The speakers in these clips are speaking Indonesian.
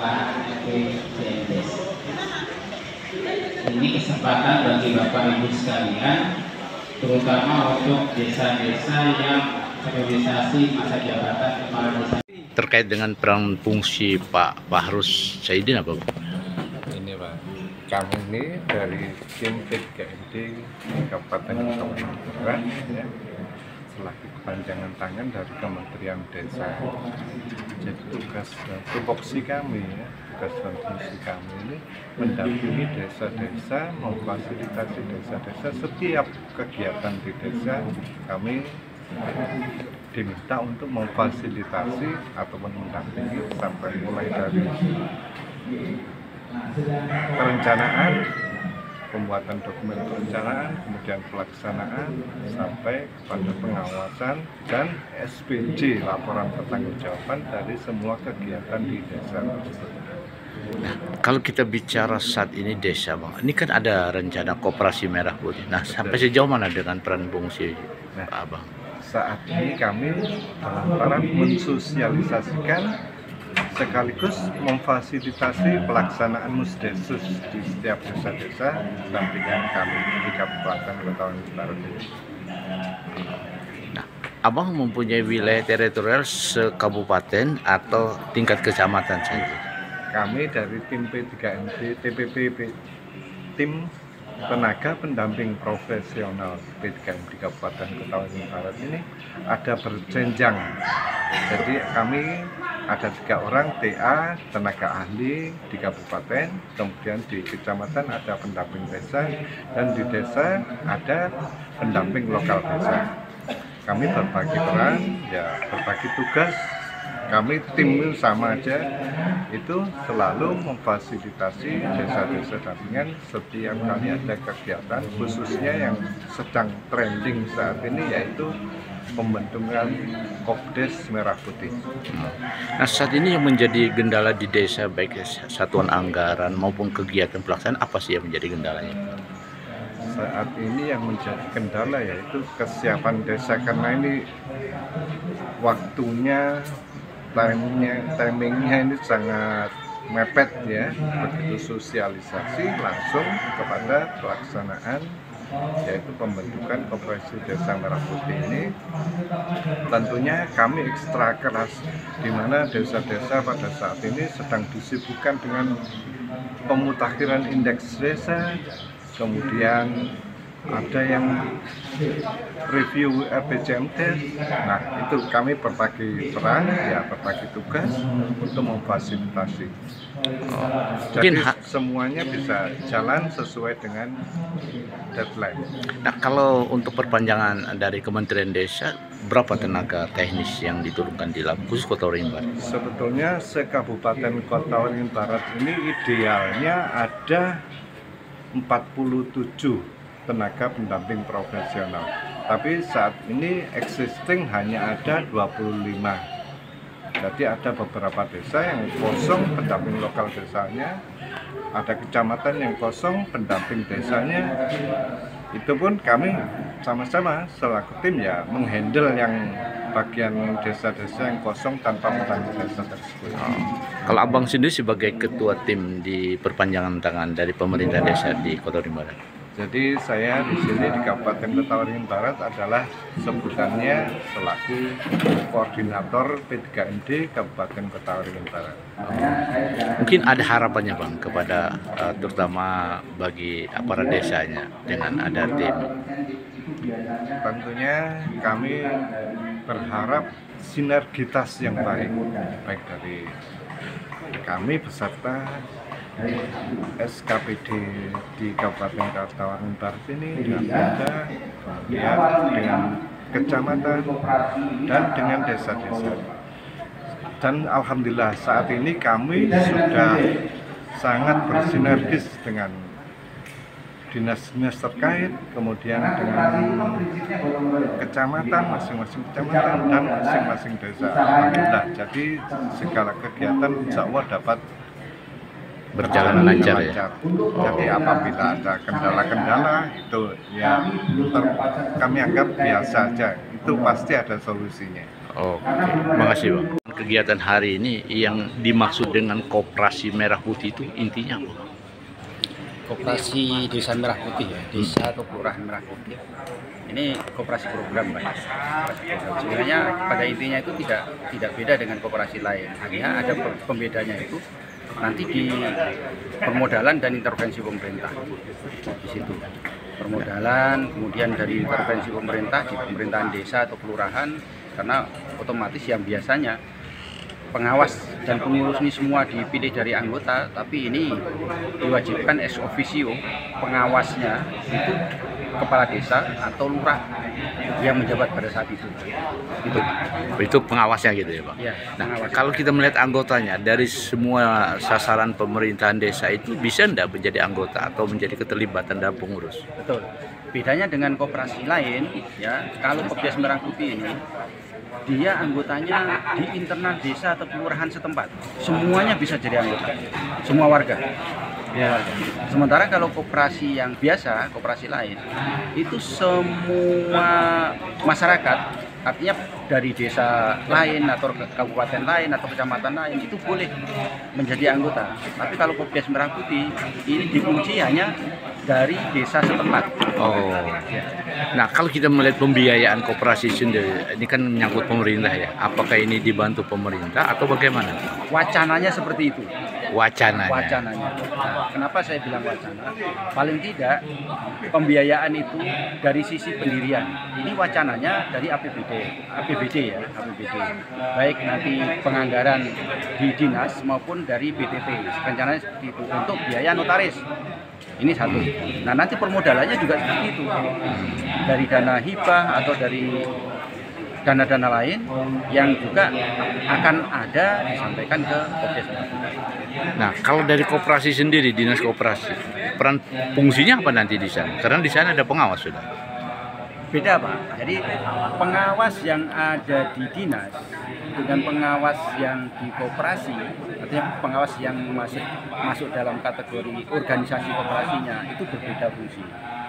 pelaksanaan FPCMDes. Ini kesempatan bagi Bapak Ibu sekalian, terutama untuk desa-desa yang priorisasi masa jabatan kepala desa. Terkait dengan peran fungsi Pak Fahrus Saidin apa Pak? Ini Pak, kami ini dari tim P3MD Kabupaten Kabupaten ya, selaku kepanjangan tangan dari Kementerian Desa. Jadi tupoksi kami ya, tugas dan fungsi kami ini mendampingi desa-desa, memfasilitasi desa-desa. Setiap kegiatan di desa kami diminta untuk memfasilitasi ataupun mendampingi sampai mulai dari perencanaan, pembuatan dokumen perencanaan, kemudian pelaksanaan sampai kepada pengawasan dan SPJ, laporan pertanggungjawaban dari semua kegiatan di desa tersebut. Nah, kalau kita bicara saat ini desa Bang, ini kan ada rencana koperasi merah putih. Nah, sampai sejauh mana dengan peran fungsi Pak Abang? Saat ini kami dalam peran mensosialisasikan sekaligus memfasilitasi pelaksanaan musdesus di setiap desa-desa dampingan kami di Kabupaten Ketahuan Barat ini. Nah, Abang mempunyai wilayah teritorial sekabupaten atau tingkat kecamatan saja? Kami dari tim P3MD, TPP, tim tenaga pendamping profesional P3MD Kabupaten Ketahuan Barat ini ada berjenjang. Jadi kami ada 3 orang TA, tenaga ahli di kabupaten, kemudian di kecamatan ada pendamping desa, dan di desa ada pendamping lokal desa. Kami berbagi peran, ya berbagi tugas. Kami tim sama aja, itu selalu memfasilitasi desa-desa dampingan setiap kali ada kegiatan, khususnya yang sedang trending saat ini yaitu pembentukan Kopdes Merah Putih. Nah, saat ini yang menjadi kendala di desa baik satuan anggaran maupun kegiatan pelaksanaan apa sih yang menjadi kendalanya? Saat ini yang menjadi kendala yaitu kesiapan desa, karena ini waktunya, timingnya ini sangat mepet ya. Begitu sosialisasi langsung kepada pelaksanaan yaitu pembentukan Koperasi Desa Merah Putih ini. Tentunya kami ekstra keras, di mana desa-desa pada saat ini sedang disibukkan dengan pemutakhiran indeks desa, kemudian ada yang review RPJMD. Nah, itu kami berbagi peran, ya berbagi tugas untuk memfasilitasi. Jadi semuanya bisa jalan sesuai dengan deadline. Nah, kalau untuk perpanjangan dari Kementerian Desa, berapa tenaga teknis yang diturunkan di lapangan khusus Kota Waringin Barat? Sebetulnya se-Kabupaten Kota Waringin Barat ini idealnya ada 47 tenaga pendamping profesional, tapi saat ini existing hanya ada 25. Jadi ada beberapa desa yang kosong pendamping lokal desanya, ada kecamatan yang kosong pendamping desanya. Itu pun kami sama-sama selaku tim ya menghandle yang bagian desa-desa yang kosong tanpa pendamping desa tersebut. Kalau Abang sendiri sebagai ketua tim di perpanjangan tangan dari pemerintah desa di Kota Waringin Barat? Jadi saya di sini di Kabupaten Kota Waringin Barat adalah sebutannya selaku koordinator P3MD Kabupaten Kota Waringin Barat. Mungkin ada harapannya Bang kepada terutama bagi aparat desanya dengan ada tim. Tentunya kami berharap sinergitas yang baik dari kami beserta SKPD di Kabupaten Kota Waringin Barat ini dengan Pemda, kemudian dengan kecamatan dan dengan desa-desa. Dan alhamdulillah saat ini kami sudah sangat bersinergis dengan dinas-dinas terkait, kemudian dengan kecamatan, masing-masing kecamatan dan masing-masing desa. Alhamdulillah, jadi segala kegiatan insya Allah dapat berjalan lancar ya. Jadi apabila ada kendala-kendala itu ya kami anggap biasa aja, itu pasti ada solusinya. Oke, terima kasih Bang. kegiatan hari ini yang dimaksud dengan Koperasi Merah Putih itu intinya apa? Koperasi Desa Merah Putih ya, desa atau kelurahan Merah Putih. Ini koperasi program, Pak. Koperasi program. Sebenarnya pada intinya itu tidak beda dengan koperasi lain. Hanya ada pembedanya itu nanti di permodalan dan intervensi pemerintah. Di situ. Permodalan, kemudian dari intervensi pemerintah di pemerintahan desa atau kelurahan, karena otomatis yang biasanya pengawas dan pengurus ini semua dipilih dari anggota, tapi ini diwajibkan ex officio pengawasnya itu kepala desa atau lurah yang menjabat pada saat itu. Itu pengawasnya gitu ya, Pak? Ya, nah, pengawas. kalau kita melihat anggotanya dari semua sasaran pemerintahan desa itu bisa enggak menjadi anggota atau menjadi keterlibatan dalam pengurus? Betul. Bedanya dengan koperasi lain, ya, kalau Kopjas Merah Putih ini dia anggotanya di internal desa atau kelurahan setempat, semuanya bisa jadi anggota, semua warga. Ya. Sementara kalau koperasi yang biasa, koperasi lain, itu semua masyarakat, artinya dari desa lain atau kabupaten lain atau kecamatan lain itu boleh menjadi anggota. Tapi kalau Kopjas Merah Putih ini dikunci hanya dari desa setempat. Oh. Ya. Nah, kalau kita melihat pembiayaan koperasi sendiri, ini kan menyangkut pemerintah ya. Apakah ini dibantu pemerintah atau bagaimana? Wacananya seperti itu. Wacananya. Wacananya. Nah, kenapa saya bilang wacana? Paling tidak pembiayaan itu dari sisi pendirian. Ini wacananya dari APBD ya, APBD. Baik nanti penganggaran di dinas maupun dari BTP. Rencananya seperti itu untuk biaya notaris. Ini satu. Nah, nanti permodalannya juga seperti itu. Dari dana hibah atau dari dana-dana lain yang juga akan ada disampaikan ke Kopjas Merah Putih. Nah, kalau dari koperasi sendiri, dinas koperasi, peran fungsinya apa nanti di sana? Karena di sana ada pengawas sudah. Beda, Pak. Jadi pengawas yang ada di dinas dengan pengawas yang di koperasi, artinya pengawas yang masuk dalam kategori organisasi koperasinya itu berbeda fungsi.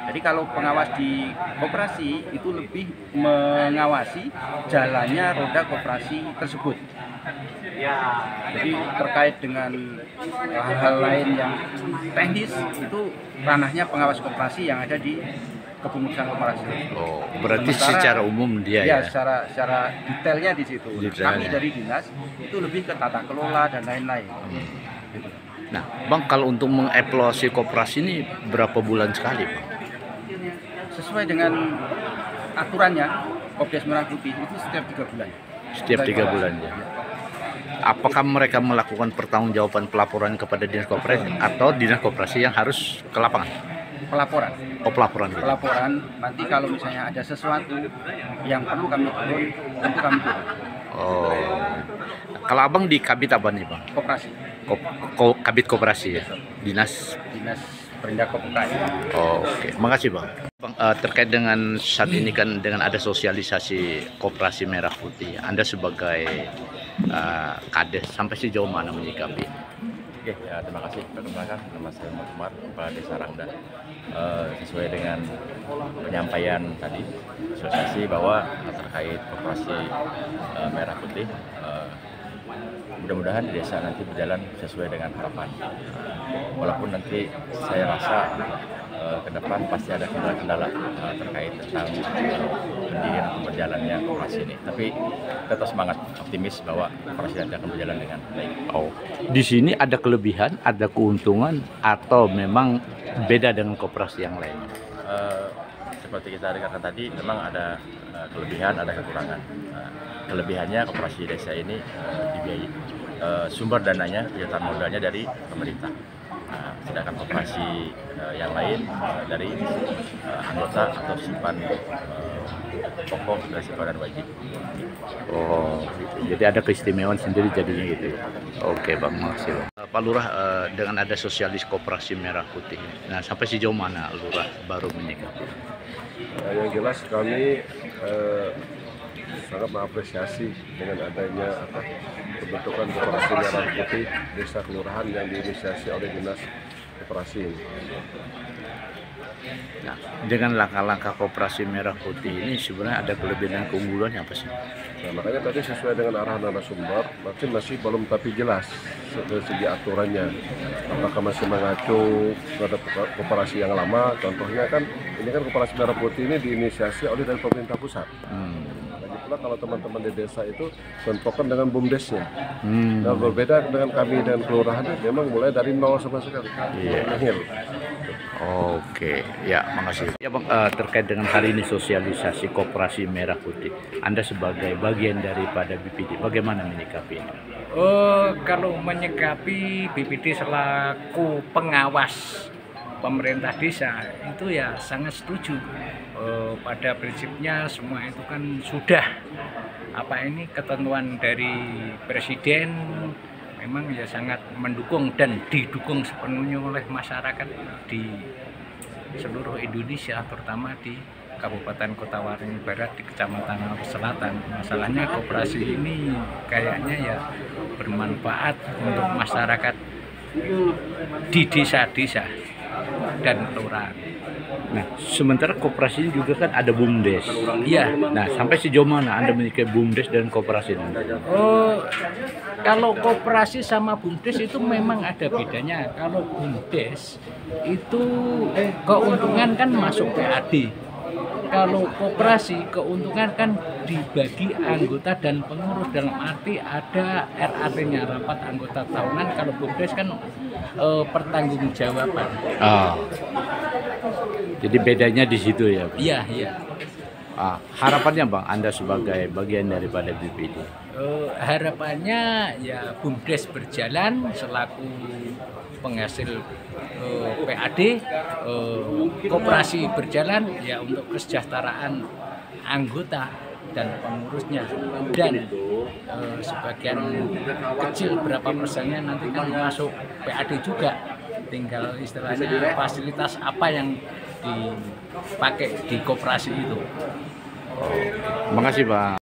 Jadi kalau pengawas di koperasi itu lebih mengawasi jalannya roda koperasi tersebut. Jadi terkait dengan hal-hal lain yang teknis itu ranahnya pengawas koperasi yang ada di kepengurusan koperasi. Oh, berarti secara umum dia ya? Secara detailnya di situ. Detailnya. Kami dari dinas itu lebih ke tata kelola dan lain-lain. Gitu. Nah, Bang, kalau untuk mengevaluasi koperasi ini berapa bulan sekali, Bang? Sesuai dengan aturannya, Kopjas Merah Putih itu setiap 3 bulan. Setiap 3 bulan ya. Apakah mereka melakukan pertanggungjawaban pelaporan kepada dinas koperasi atau dinas koperasi yang harus ke lapangan? Pelaporan. Oh, pelaporan gitu. Pelaporan, nanti kalau misalnya ada sesuatu yang perlu kami turun, tentu kami turun. Oh. Kalau Abang di Kabit apa nih, Bang? Koperasi. Kabit koperasi ya. Dinas. Perindak Koperasi. Oh, oke. Makasih, Bang. Bang, terkait dengan saat ini kan dengan ada sosialisasi Koperasi Merah Putih, Anda sebagai Kades sampai sejauh mana menyikapi? Oke, ya, terima kasih. Perkenalkan, nama saya Muhammad Umar, Kepala Desa Rangda. Sesuai dengan penyampaian tadi, asosiasi bahwa terkait Koperasi Merah Putih, mudah-mudahan desa nanti berjalan sesuai dengan harapan. Walaupun nanti saya rasa ke depan pasti ada kendala-kendala terkait tentang pendirian atau berjalannya koperasi ini. Tapi tetap semangat, optimis bahwa koperasi nanti akan berjalan dengan baik. Oh, di sini ada kelebihan, ada keuntungan, atau memang beda dengan koperasi yang lain? Seperti kita dengarkan tadi, memang ada kelebihan, ada kekurangan. Kelebihannya koperasi desa ini dibiayai. Sumber dananya, penyertaan modalnya dari pemerintah. Sedangkan koperasi yang lain dari anggota atau simpan pokok dan simpanan wajib. Oh, gitu. Jadi ada keistimewaan sendiri jadinya gitu ya. Oke, Bang, makasih, Bang. Pak Lurah, dengan ada sosialis Koperasi Merah Putih, nah sampai sejauh mana Lurah baru menyikapi? Yang jelas kami sangat mengapresiasi dengan adanya pembentukan Koperasi Merah Putih desa kelurahan yang diinisiasi oleh dinas koperasi ini. Nah, dengan langkah-langkah Koperasi Merah Putih ini sebenarnya ada kelebihan dan keunggulannya apa sih? Nah, makanya tadi sesuai dengan arahan narasumber, masih belum tapi jelas dari segi aturannya. Apakah masih mengacu pada koperasi yang lama? Contohnya kan, ini kan Koperasi Merah Putih ini diinisiasi oleh dari pemerintah pusat. Lagi pula kalau teman-teman di desa itu bentrokan dengan BUMDesnya. Nah, berbeda dengan kami dan kelurahan, memang mulai dari nol sama sekali. Nihil. Oke, ya makasih. Ya Bang, terkait dengan hari ini sosialisasi Koperasi Merah Putih, Anda sebagai bagian daripada BPD, bagaimana menyikapi ini? Kalau menyikapi BPD selaku pengawas pemerintah desa itu ya sangat setuju. Pada prinsipnya semua itu kan sudah ketentuan dari Presiden memang ya sangat mendukung dan didukung sepenuhnya oleh masyarakat di seluruh Indonesia, terutama di Kabupaten Kota Waringin Barat, di Kecamatan Alor Selatan. Masalahnya koperasi ini kayaknya ya bermanfaat untuk masyarakat di desa-desa dan kelurahan. Nah, sementara koperasi ini juga kan ada BUMDes. Iya. Nah, sampai sejauh mana Anda menyikapi BUMDes dan koperasi ini? Kalau koperasi sama BUMDes itu memang ada bedanya. Kalau BUMDes itu keuntungan kan masuk PAD. Kalau koperasi keuntungan kan dibagi anggota dan pengurus, dalam arti ada RAT-nya, rapat anggota tahunan. Kalau BUMDes kan pertanggungjawaban. Jadi bedanya di situ ya, Bang? Iya, iya. Harapannya Bang, Anda sebagai bagian daripada BPD? Harapannya ya BUMDes berjalan selaku penghasil PAD, koperasi berjalan ya untuk kesejahteraan anggota dan pengurusnya, dan sebagian kecil berapa persennya nanti kan masuk PAD juga, tinggal istilahnya fasilitas apa yang dipakai di koperasi itu. Terima kasih Bang.